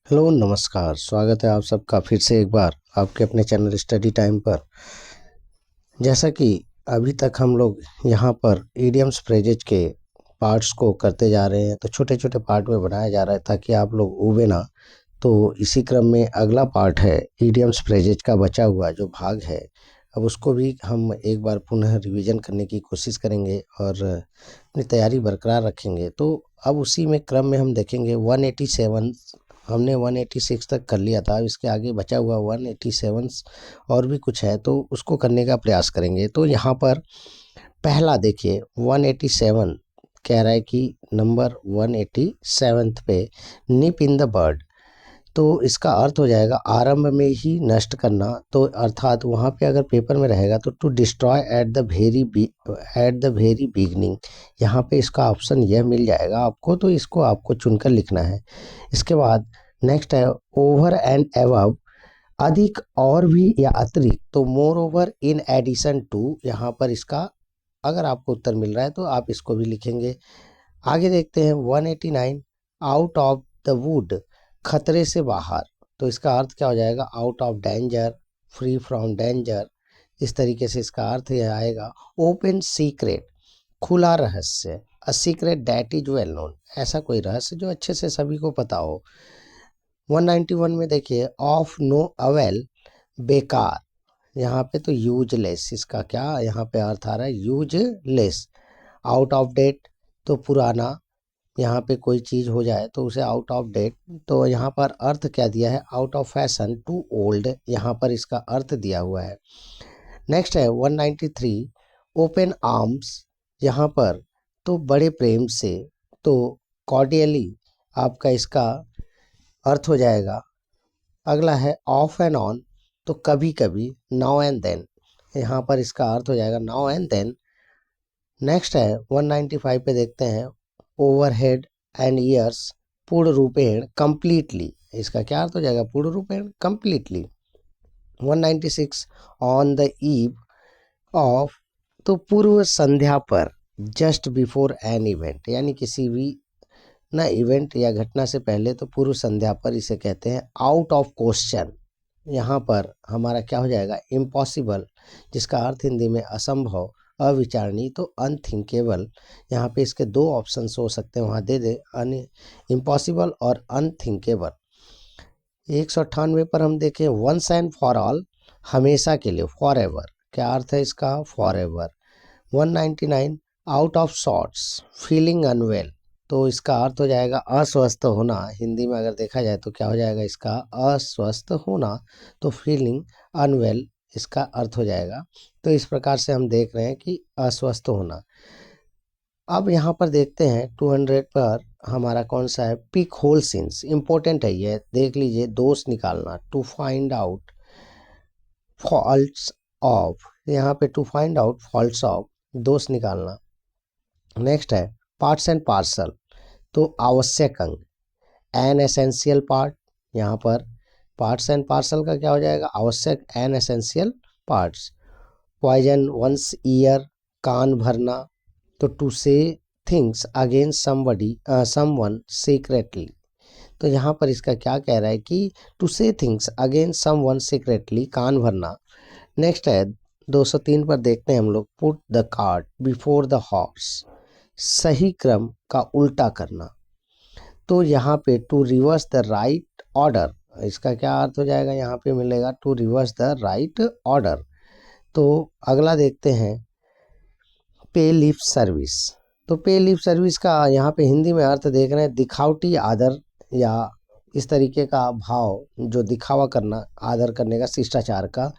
Hello नमस्कार, स्वागत है आप सबका फिर से एक बार आपके अपने चैनल स्टडी टाइम पर। जैसा कि अभी तक हम लोग यहाँ पर इडियम्स फ्रेजेज के पार्ट्स को करते जा रहे हैं, तो छोटे छोटे पार्ट में बनाया जा रहा है ताकि आप लोग ऊबे ना। तो इसी क्रम में अगला पार्ट है इडियम्स फ्रेजेज का बचा हुआ जो भाग है। अब उसको भी हम एक बार पुनः रिवीजन करने की कोशिश करेंगे और अपनी तैयारी बरकरार रखेंगे। तो अब उसी में क्रम में हम देखेंगे 187, हमने 186 तक कर लिया था। अब इसके आगे बचा हुआ 187 और भी कुछ है, तो उसको करने का प्रयास करेंगे। तो यहाँ पर पहला देखिए 187 कह रहा है कि नंबर 187 पे निप इन द बर्ड, तो इसका अर्थ हो जाएगा आरंभ में ही नष्ट करना। तो अर्थात वहाँ पे अगर पेपर में रहेगा तो to destroy at the very beginning, यहाँ पे इसका ऑप्शन यह मिल जाएगा आपको, तो इसको आपको चुनकर लिखना है। इसके बाद नेक्स्ट है ओवर एंड एबव, अधिक और भी या अतिरिक्त, तो moreover in addition to, यहाँ पर इसका अगर आपको उत्तर मिल रहा है तो आप इसको भी लिखेंगे। आगे देखते हैं 189 आउट ऑफ द वुड, खतरे से बाहर, तो इसका अर्थ क्या हो जाएगा out of danger, free from danger, इस तरीके से इसका अर्थ यह आएगा। ओपन सीक्रेट, खुला रहस्य, a secret that is well known, ऐसा कोई रहस्य जो अच्छे से सभी को पता हो। 191 में देखिए ऑफ नो अवेल, बेकार, यहाँ पे तो यूजलेस, इसका क्या यहाँ पे अर्थ आ रहा है यूजलेस। आउट ऑफ डेट, तो पुराना, यहाँ पे कोई चीज़ हो जाए तो उसे आउट ऑफ डेट, तो यहाँ पर अर्थ क्या दिया है out of fashion, too old, यहाँ पर इसका अर्थ दिया हुआ है। नेक्स्ट है 193 ओपन आर्म्स, यहाँ पर तो बड़े प्रेम से, तो कॉर्डियली आपका इसका अर्थ हो जाएगा। अगला है ऑफ एंड ऑन, तो कभी कभी, नाउ एंड देन, यहाँ पर इसका अर्थ हो जाएगा नाउ एंड देन। नेक्स्ट है 195 पे देखते हैं ओवरहेड एंड ईयर्स, पूर्ण रूपेण कंप्लीटली, इसका क्या अर्थ हो जाएगा पूर्ण रूपेण completely. 196 on the eve of, तो पूर्व संध्या पर, जस्ट बिफोर एन इवेंट, यानी किसी भी ना इवेंट या घटना से पहले, तो पूर्व संध्या पर इसे कहते हैं। आउट ऑफ क्वेश्चन, यहाँ पर हमारा क्या हो जाएगा इम्पॉसिबल, जिसका अर्थ हिंदी में असंभव, अविचारणीय, तो अनथिंकेबल, यहाँ पे इसके दो ऑप्शंस हो सकते हैं, वहाँ दे दे इम्पॉसिबल और अनथिंकेबल। 198 पर हम देखें वंस एंड फॉर ऑल, हमेशा के लिए, फॉर एवर, क्या अर्थ है इसका forever. 199 out of sorts, feeling unwell, तो इसका अर्थ हो जाएगा अस्वस्थ होना, हिंदी में अगर देखा जाए तो क्या हो जाएगा इसका अस्वस्थ होना, तो फीलिंग अनवेल इसका अर्थ हो जाएगा। तो इस प्रकार से हम देख रहे हैं कि अस्वस्थ होना। अब यहाँ पर देखते हैं 200 पर हमारा कौन सा है पिक होल सिंस, इंपॉर्टेंट है ये, देख लीजिए दोष निकालना, to find out faults of, यहाँ पे to find out faults of, दोष निकालना। नेक्स्ट है पार्ट्स एंड पार्सल, तो आवश्यक अंग, एन एसेंशियल पार्ट, यहाँ पर पार्ट्स एंड पार्सल का क्या हो जाएगा आवश्यक an essential parts. Poison once year, कान भरना, तो टू से things against somebody someone secretly, तो यहाँ पर इसका क्या कह रहा है कि टू से थिंग्स अगेंस्ट समवन सीक्रेटली, कान भरना। नेक्स्ट है 203 पर देखते हैं हम लोग put the cart before the horse, सही क्रम का उल्टा करना, तो यहाँ पे to reverse the right order, इसका क्या अर्थ हो जाएगा यहाँ पे मिलेगा to reverse the right order. तो अगला देखते हैं पे लिप सर्विस, तो पे लिप सर्विस का यहाँ पे हिंदी में अर्थ देख रहे हैं दिखावटी आदर, या इस तरीके का भाव जो दिखावा करना, आदर करने का, शिष्टाचार का।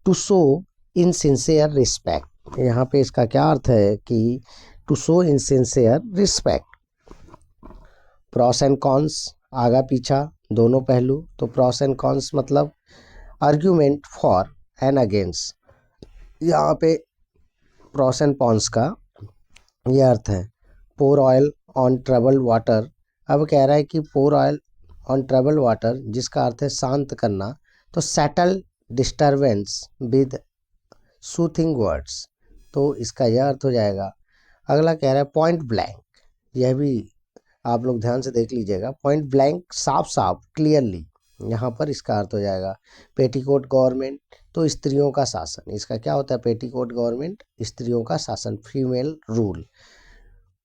To show in sincere respect, यहाँ पे इसका क्या अर्थ है कि to show in sincere respect. Pros and cons, आगा पीछा दोनों पहलू, तो प्रॉस एंड कॉन्स मतलब आर्ग्यूमेंट फॉर एंड अगेंस्ट, यहाँ पे प्रॉस एंड कॉन्स का यह अर्थ है। Pour oil on trouble water, अब कह रहा है कि pour oil on trouble water, जिसका अर्थ है शांत करना, तो settle disturbance with soothing words, तो इसका यह अर्थ हो जाएगा। अगला कह रहा है पॉइंट ब्लैंक, यह भी आप लोग ध्यान से देख लीजिएगा। पॉइंट ब्लैंक, साफ साफ, क्लियरली, यहाँ पर इसका अर्थ हो जाएगा पेटीकोट गवर्नमेंट, तो स्त्रियों का शासन। इसका क्या होता है? पेटीकोट गवर्नमेंट, स्त्रियों का शासन, female rule.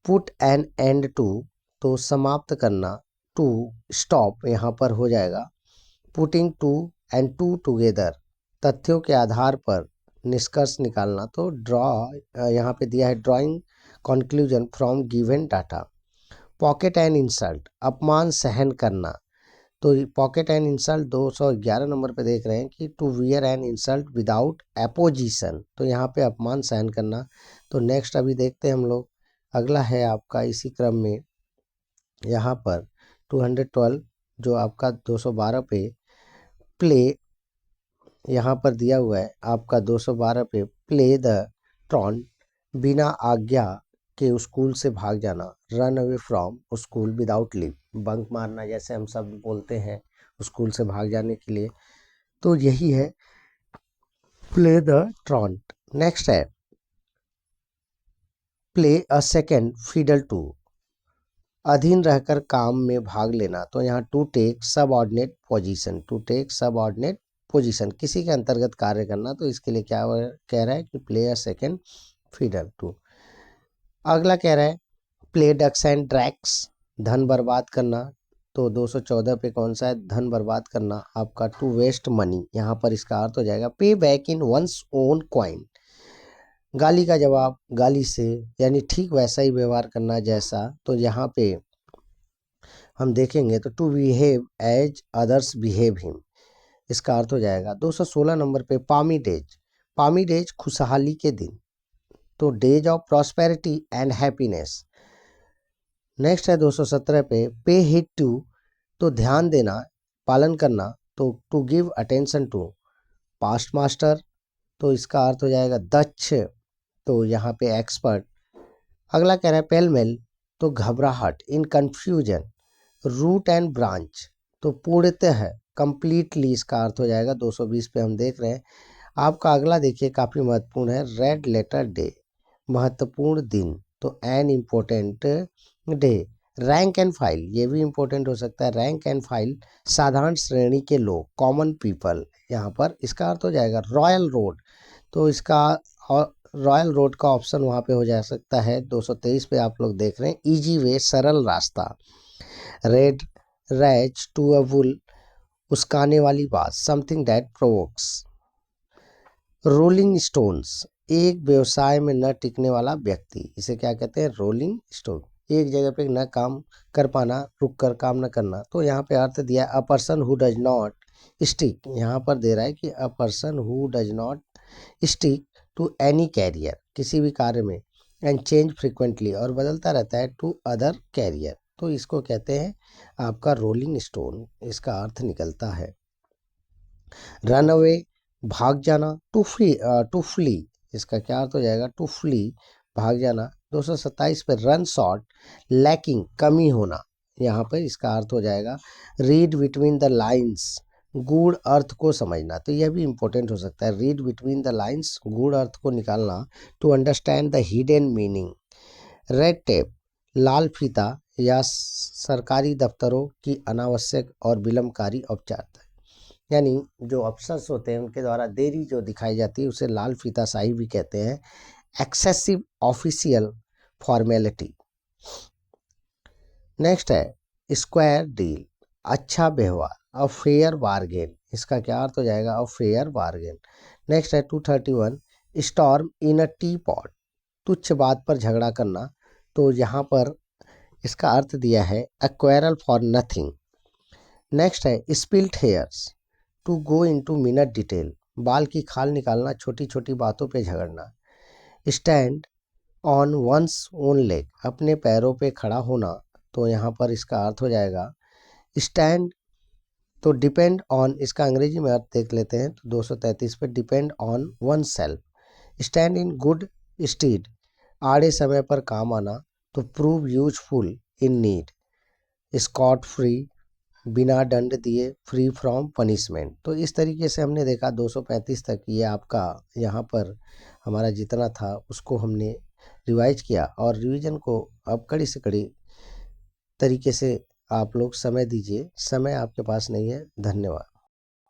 Put an end to, तो समाप्त करना। टू, स्टॉप, यहाँ पर हो जाएगा putting two and two together, तथ्यों के आधार पर निष्कर्ष निकालना। तो ड्रॉ, यहाँ पे दिया है drawing conclusion from given data. Pocket and insult, अपमान सहन करना। तो पॉकेट एंड इंसल्ट 211 नंबर पे देख रहे हैं कि to wear an insult without opposition, तो यहाँ पे अपमान सहन करना। तो नेक्स्ट अभी देखते हैं हम लोग, अगला है आपका इसी क्रम में यहाँ पर 212, जो आपका 212 पे प्ले, यहाँ पर दिया हुआ है आपका 212 पे प्ले द ट्रॉन, बिना आज्ञा के स्कूल से भाग जाना। Run away from school without leave, bunk मारना जैसे हम सब बोलते हैं स्कूल से भाग जाने के लिए, तो यही है प्ले द ट्रॉन। नेक्स्ट है play a second fiddle to, अधीन रहकर काम में भाग लेना। तो यहाँ to take subordinate position, to take subordinate position, किसी के अंतर्गत कार्य करना। तो इसके लिए क्या कह रहा है कि play a second fiddle to. अगला कह रहा है प्ले डक्स एंड ड्रैक्स, धन बर्बाद करना। तो 214 पे कौन सा है? धन बर्बाद करना आपका टू वेस्ट मनी, यहाँ पर इसका अर्थ हो जाएगा पे back in one's own coin. गाली का जवाब गाली से, यानी ठीक वैसा ही व्यवहार करना जैसा। तो यहाँ पे हम देखेंगे तो to behave as others behave him, इसका अर्थ हो जाएगा 216 नंबर पे पामी डेज, पामी डेज खुशहाली के दिन, तो days of prosperity and happiness. Next है 217 पे हिट टू, तो ध्यान देना, पालन करना। तो to give attention to past master, तो इसका अर्थ हो जाएगा दक्ष, तो यहाँ पे एक्सपर्ट। अगला कह रहा है पेलमेल, तो घबराहट, in confusion. Root and branch, तो पूर्णतः, कंप्लीटली, इसका अर्थ हो जाएगा 220 पे हम देख रहे हैं। आपका अगला देखिए काफ़ी महत्वपूर्ण है, रेड लेटर डे, महत्वपूर्ण दिन, तो an important day. Rank and file, ये भी इम्पोर्टेंट हो सकता है, रैंक एंड फाइल, साधारण श्रेणी के लोग, कॉमन पीपल। यहाँ पर इसका अर्थ हो जाएगा रॉयल रोड, तो इसका रॉयल रोड का ऑप्शन वहाँ पे हो जा सकता है। 223 पे आप लोग देख रहे हैं इजी वे, सरल रास्ता। रेड रैच टू अ वुल, उस्काने वाली बात, something that provokes. Rolling stones, एक व्यवसाय में न टिकने वाला व्यक्ति, इसे क्या कहते हैं? रोलिंग स्टोन, एक जगह पे न काम कर पाना, रुक कर काम न करना। तो यहाँ पे अर्थ दिया a person who does not stick, यहाँ पर दे रहा है कि a person who does not stick to any career, किसी भी कार्य में, एंड चेंज फ्रिक्वेंटली, और बदलता रहता है, टू अदर कैरियर। तो इसको कहते हैं आपका रोलिंग स्टोन, इसका अर्थ निकलता है। रन अवे, भाग जाना। टू फ्ली, इसका क्या अर्थ हो जाएगा? टू फ्ली, भाग जाना। 227 पे रन शॉर्ट, लैकिंग, कमी होना, यहाँ पर इसका अर्थ हो जाएगा रीड बिटवीन द लाइंस, गूढ़ अर्थ को समझना। तो यह भी इंपॉर्टेंट हो सकता है, रीड बिटवीन द लाइंस, गूढ़ अर्थ को निकालना, to understand the hidden meaning. Red tape, लाल फीता, या सरकारी दफ्तरों की अनावश्यक और विलंबकारी औपचारिकता, यानी जो अफसर्स होते हैं उनके द्वारा देरी जो दिखाई जाती है उसे लाल फीताशाही भी कहते हैं, एक्सेसिव ऑफिशियल फॉर्मेलिटी। नेक्स्ट है स्क्वायर डील, अच्छा व्यवहार, अ फेयर बार्गेन, इसका क्या अर्थ हो जाएगा? A fair bargain. नेक्स्ट है 231 स्टॉर्म इन अ टी पॉट, तुच्छ बात पर झगड़ा करना। तो यहाँ पर इसका अर्थ दिया है a quarrel for nothing. Next है split hairs, to go into minute detail, बाल की खाल निकालना, छोटी छोटी बातों पे झगड़ना। Stand on one's own leg, अपने पैरों पे खड़ा होना। तो यहाँ पर इसका अर्थ हो जाएगा स्टैंड, तो डिपेंड ऑन, इसका अंग्रेजी में अर्थ देख लेते हैं। तो 233 पे depend on oneself. Stand in good stead, आड़े समय पर काम आना। तो prove useful in need. Scot free, बिना दंड दिए, फ्री फ्रॉम पनिशमेंट। तो इस तरीके से हमने देखा 235 तक, ये आपका यहाँ पर हमारा जितना था उसको हमने रिवाइज किया, और रिवीजन को अब कड़ी से कड़ी तरीके से आप लोग समय दीजिए। समय आपके पास नहीं है। धन्यवाद।